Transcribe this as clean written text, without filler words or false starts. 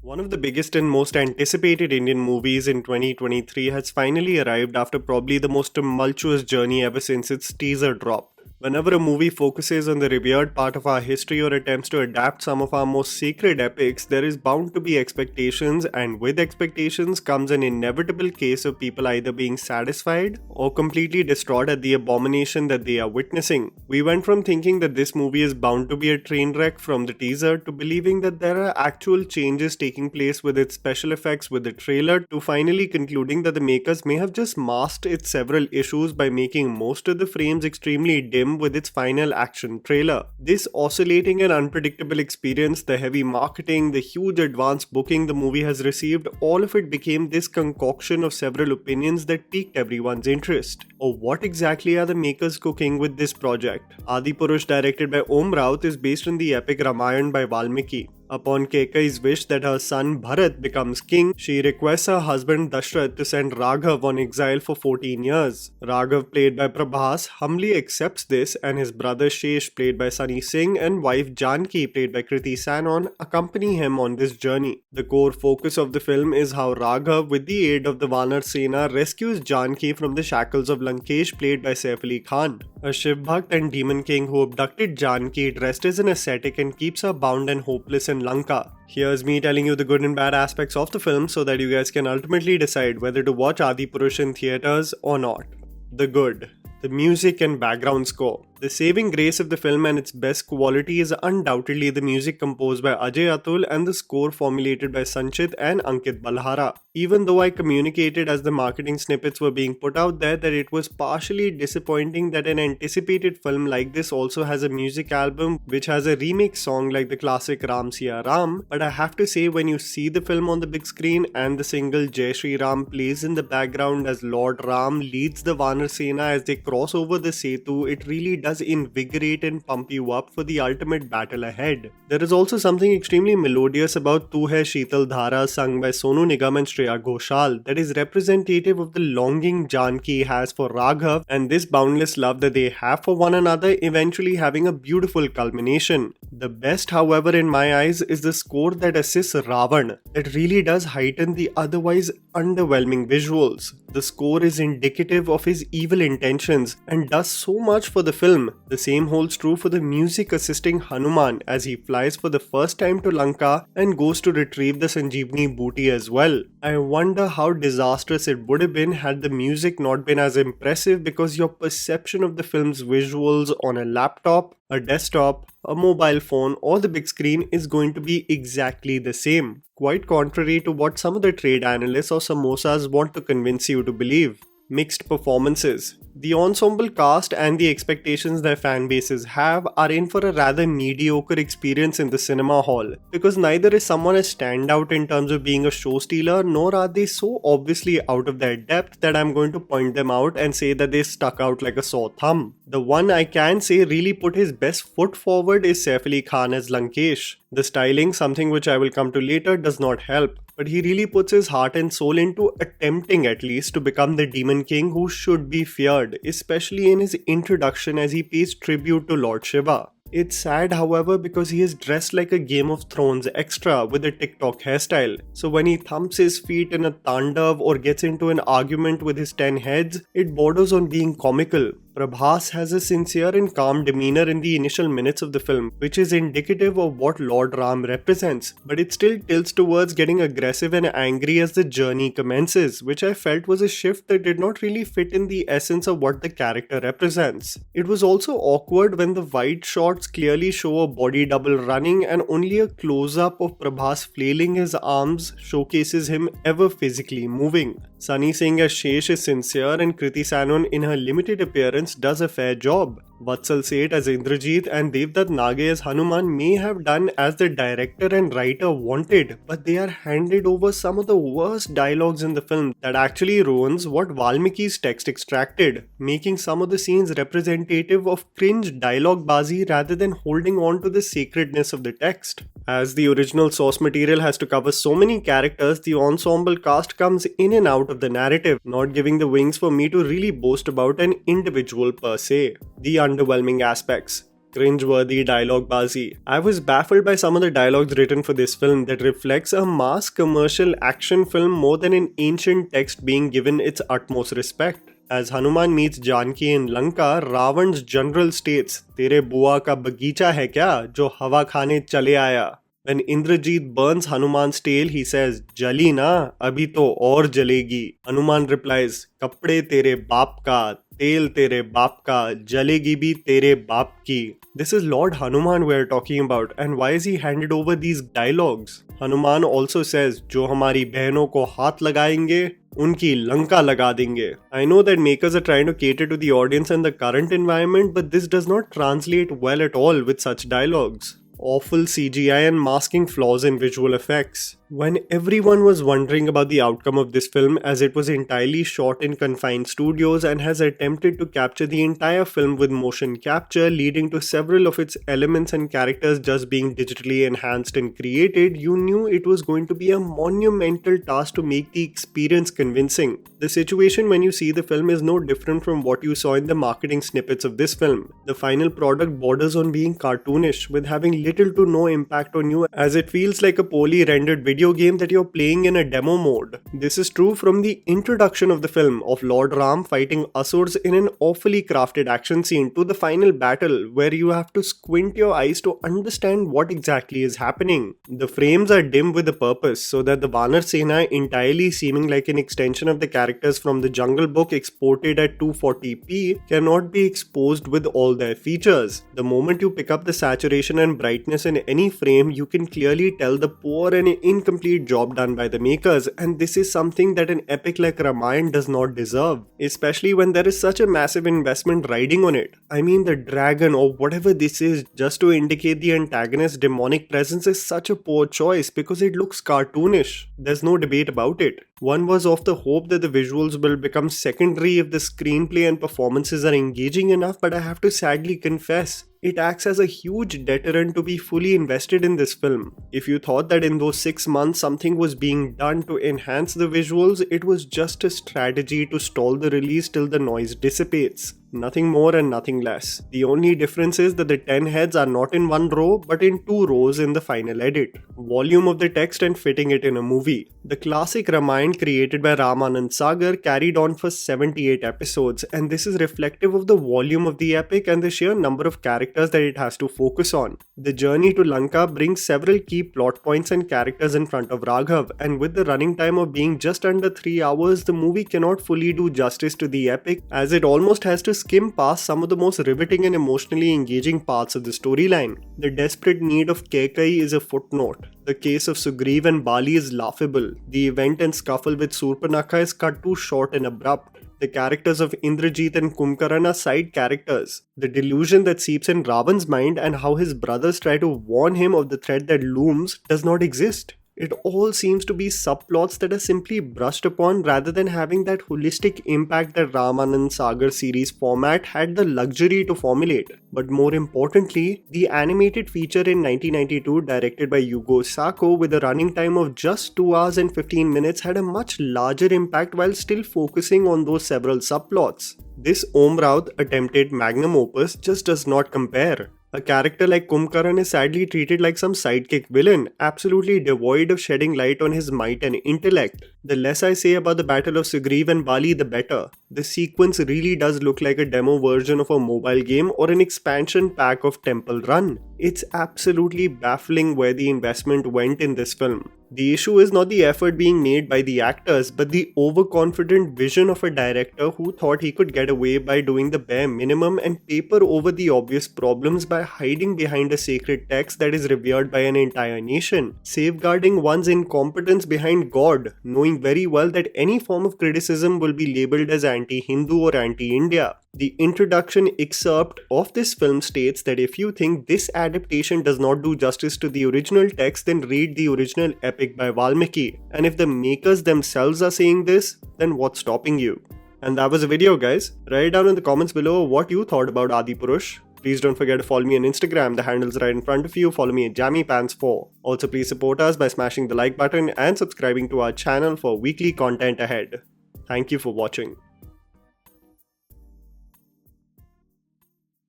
One of the biggest and most anticipated Indian movies in 2023 has finally arrived after probably the most tumultuous journey ever since its teaser dropped. Whenever a movie focuses on the revered part of our history or attempts to adapt some of our most sacred epics, there is bound to be expectations, and with expectations comes an inevitable case of people either being satisfied or completely distraught at the abomination that they are witnessing. We went from thinking that this movie is bound to be a train wreck from the teaser to believing that there are actual changes taking place with its special effects with the trailer to finally concluding that the makers may have just masked its several issues by making most of the frames extremely dim with its final action trailer. This oscillating and unpredictable experience, the heavy marketing, the huge advance booking the movie has received, all of it became this concoction of several opinions that piqued everyone's interest. Or what exactly are the makers cooking with this project? Adipurush, directed by Om Raut, is based on the epic Ramayan by Valmiki. Upon Kekai's wish that her son Bharat becomes king, she requests her husband Dashrath to send Raghav on exile for 14 years. Raghav, played by Prabhas, humbly accepts this, and his brother Shesh, played by Sunny Singh, and wife Janki, played by Kriti Sanon, accompany him on this journey. The core focus of the film is how Raghav, with the aid of the Vanar Sena, rescues Janki from the shackles of Lankesh, played by Saif Ali Khan, a Shiv Bhakt and demon king who abducted Janki dressed as an ascetic and keeps her bound and hopeless in Lanka. Here's me telling you the good and bad aspects of the film so that you guys can ultimately decide whether to watch Adipurush in theaters or not. The good. The music and background score. The saving grace of the film and its best quality is undoubtedly the music composed by Ajay Atul and the score formulated by Sanchit and Ankit Balhara. Even though I communicated as the marketing snippets were being put out there that it was partially disappointing that an anticipated film like this also has a music album which has a remix song like the classic Ram Siya Ram, but I have to say when you see the film on the big screen and the single Jai Shri Ram plays in the background as Lord Ram leads the Vanar Sena as they cross over the Setu, it really does invigorate and pump you up for the ultimate battle ahead. There is also something extremely melodious about Tu Hai Sheetal Dhara sung by Sonu Nigam and Shreya Ghoshal that is representative of the longing Janki has for Raghav and this boundless love that they have for one another eventually having a beautiful culmination. The best, however, in my eyes is the score that assists Ravan that really does heighten the otherwise underwhelming visuals. The score is indicative of his evil intentions and does so much for the film. The same holds true for the music assisting Hanuman as he flies for the first time to Lanka and goes to retrieve the Sanjeevani booty as well. I wonder how disastrous it would have been had the music not been as impressive because your perception of the film's visuals on a laptop, a desktop, a mobile phone or the big screen is going to be exactly the same. Quite contrary to what some of the trade analysts or samosas want to convince you to believe. Mixed performances. The ensemble cast and the expectations their fan bases have are in for a rather mediocre experience in the cinema hall because neither is someone a standout in terms of being a show stealer nor are they so obviously out of their depth that I'm going to point them out and say that they stuck out like a sore thumb. The one I can say really put his best foot forward is Saif Ali Khan as Lankesh. The styling, something which I will come to later, does not help. But he really puts his heart and soul into attempting at least to become the demon king who should be feared, especially in his introduction as he pays tribute to Lord Shiva. It's sad, however, because he is dressed like a Game of Thrones extra with a TikTok hairstyle. So when he thumps his feet in a tandav or gets into an argument with his 10 heads, it borders on being comical. Prabhas has a sincere and calm demeanor in the initial minutes of the film, which is indicative of what Lord Ram represents, but it still tilts towards getting aggressive and angry as the journey commences, which I felt was a shift that did not really fit in the essence of what the character represents. It was also awkward when the wide shots clearly show a body double running and only a close-up of Prabhas flailing his arms showcases him ever physically moving. Sunny Singh as Shesh is sincere and Kriti Sanon in her limited appearance does a fair job. Vatsal Seth as Indrajit and Devdutt Nage as Hanuman may have done as the director and writer wanted, but they are handed over some of the worst dialogues in the film that actually ruins what Valmiki's text extracted, making some of the scenes representative of cringe dialogue bazi rather than holding on to the sacredness of the text. As the original source material has to cover so many characters, the ensemble cast comes in and out of the narrative, not giving the wings for me to really boast about an individual per se. The underwhelming aspects. Cringe-worthy dialogue bazi. I was baffled by some of the dialogues written for this film that reflects a mass commercial action film more than an ancient text being given its utmost respect. As Hanuman meets Janki in Lanka, Ravan's general states, "Tere bua ka bagicha hai kya, jo hawa khane chale aaya?" When Indrajit burns Hanuman's tail, he says, "Jali na, abhi to aur jalegi." Hanuman replies, "Kapde tere baap ka, tel tere baap ka, jalegi bhi tere baap ki." This is Lord Hanuman we are talking about, and why is he handed over these dialogues? Hanuman also says, "Jo hamari behnon ko haath lagayenge, unki lanka laga denge." I know that makers are trying to cater to the audience and the current environment, but this does not translate well at all with such dialogues. Awful CGI and masking flaws in visual effects. When everyone was wondering about the outcome of this film, as it was entirely shot in confined studios and has attempted to capture the entire film with motion capture, leading to several of its elements and characters just being digitally enhanced and created, you knew it was going to be a monumental task to make the experience convincing. The situation when you see the film is no different from what you saw in the marketing snippets of this film. The final product borders on being cartoonish, with having little to no impact on you, as it feels like a poorly rendered video game that you're playing in a demo mode. This is true from the introduction of the film, of Lord Ram fighting Asurs in an awfully crafted action scene, to the final battle where you have to squint your eyes to understand what exactly is happening. The frames are dim with a purpose, so that the Vanar Sena, entirely seeming like an extension of the characters from the Jungle Book exported at 240p, cannot be exposed with all their features. The moment you pick up the saturation and brightness in any frame, you can clearly tell the poor and incomplete job done by the makers, and this is something that an epic like Ramayan does not deserve, especially when there is such a massive investment riding on it. I mean, the dragon or whatever this is, just to indicate the antagonist's demonic presence, is such a poor choice because it looks cartoonish. There's no debate about it. One was of the hope that the visuals will become secondary if the screenplay and performances are engaging enough, but I have to sadly confess, it acts as a huge deterrent to be fully invested in this film. If you thought that in those 6 months something was being done to enhance the visuals, it was just a strategy to stall the release till the noise dissipates. Nothing more and nothing less. The only difference is that the 10 heads are not in one row but in 2 rows in the final edit. Volume of the text and fitting it in a movie. The classic Ramayan created by Ramanand Sagar carried on for 78 episodes, and this is reflective of the volume of the epic and the sheer number of characters that it has to focus on. The journey to Lanka brings several key plot points and characters in front of Raghav, and with the running time of being just under 3 hours, the movie cannot fully do justice to the epic, as it almost has to skim past some of the most riveting and emotionally engaging parts of the storyline. The desperate need of Kekai is a footnote. The case of Sugriv and Bali is laughable. The event and scuffle with Surpanakha is cut too short and abrupt. The characters of Indrajit and Kumkaran are side characters. The delusion that seeps in Ravan's mind and how his brothers try to warn him of the threat that looms does not exist. It all seems to be subplots that are simply brushed upon rather than having that holistic impact that Ramanand Sagar series format had the luxury to formulate. But more importantly, the animated feature in 1992 directed by Yugo Sako with a running time of just 2 hours and 15 minutes had a much larger impact while still focusing on those several subplots. This Om Raut attempted magnum opus just does not compare. A character like Kumkaran is sadly treated like some sidekick villain, absolutely devoid of shedding light on his might and intellect. The less I say about the battle of Sugriv and Bali, the better. The sequence really does look like a demo version of a mobile game or an expansion pack of Temple Run. It's absolutely baffling where the investment went in this film. The issue is not the effort being made by the actors, but the overconfident vision of a director who thought he could get away by doing the bare minimum and paper over the obvious problems by hiding behind a sacred text that is revered by an entire nation, safeguarding one's incompetence behind God, knowing very well that any form of criticism will be labelled as anti-Hindu or anti-India. The introduction excerpt of this film states that if you think this adaptation does not do justice to the original text, then read the original epic by Valmiki. And if the makers themselves are saying this, then what's stopping you? And that was the video, guys. Write down in the comments below what you thought about Adipurush. Please don't forget to follow me on Instagram, the handle's right in front of you. Follow me at JammyPants4. Also, please support us by smashing the like button and subscribing to our channel for weekly content ahead. Thank you for watching.